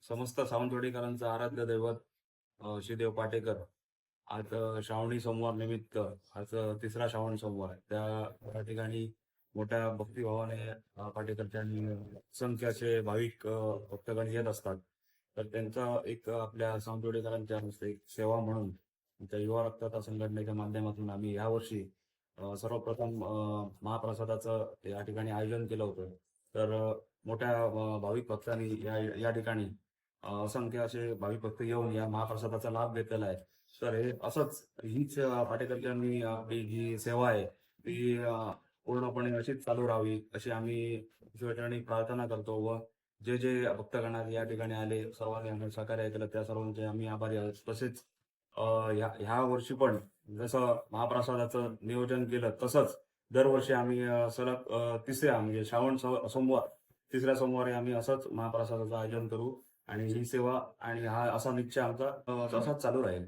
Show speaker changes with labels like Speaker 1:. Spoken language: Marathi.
Speaker 1: समस्त सावंतवाडीकरांचं आराध्य दैवत श्रीदेव पाटेकर आज श्रावणी सोमवार निमित्त आज तिसरा श्रावण सोमवार आहे. त्या ठिकाणी मोठ्या भक्तिभावाने पाटेकरच्यांनी असंख्य असे भाविक भक्तगण येत असतात. तर त्यांचा एक आपल्या सावंतवाडीकरांच्या हस्ते एक सेवा म्हणून त्या युवा रक्तदाता संघटनेच्या माध्यमातून आम्ही यावर्षी सर्वप्रथम महाप्रसादाचं या ठिकाणी आयोजन केलं होतं. तर मोठ्या भाविक भक्तांनी या या ठिकाणी असंख्य असे भाविक भक्त येऊन या महाप्रसादाचा लाभ घेतलेला आहे. तर हे असंच हीच पाटेकरच्यांनी आपली जी सेवा आहे ती पूर्णपणे अशीच चालू राहावी अशी आम्ही ईश्वरचरणी प्रार्थना करतो व जे जे भक्तगण या ठिकाणी आले सर्वांनी आम्हाला सहकार्य केलं त्या सर्वांचे आम्ही आभारी आहोत. तसेच ह्या वर्षी पण जसं महाप्रसादाचं नियोजन केलं तसंच दरवर्षी आम्ही सलग तिसऱ्या म्हणजे श्रावण सोमवार तिसऱ्या सोमवारी आम्ही असंच महाप्रसादाचं आयोजन करू आणि ही सेवा आणि हा असा निश्चय आमचा तसाच चालू राहील.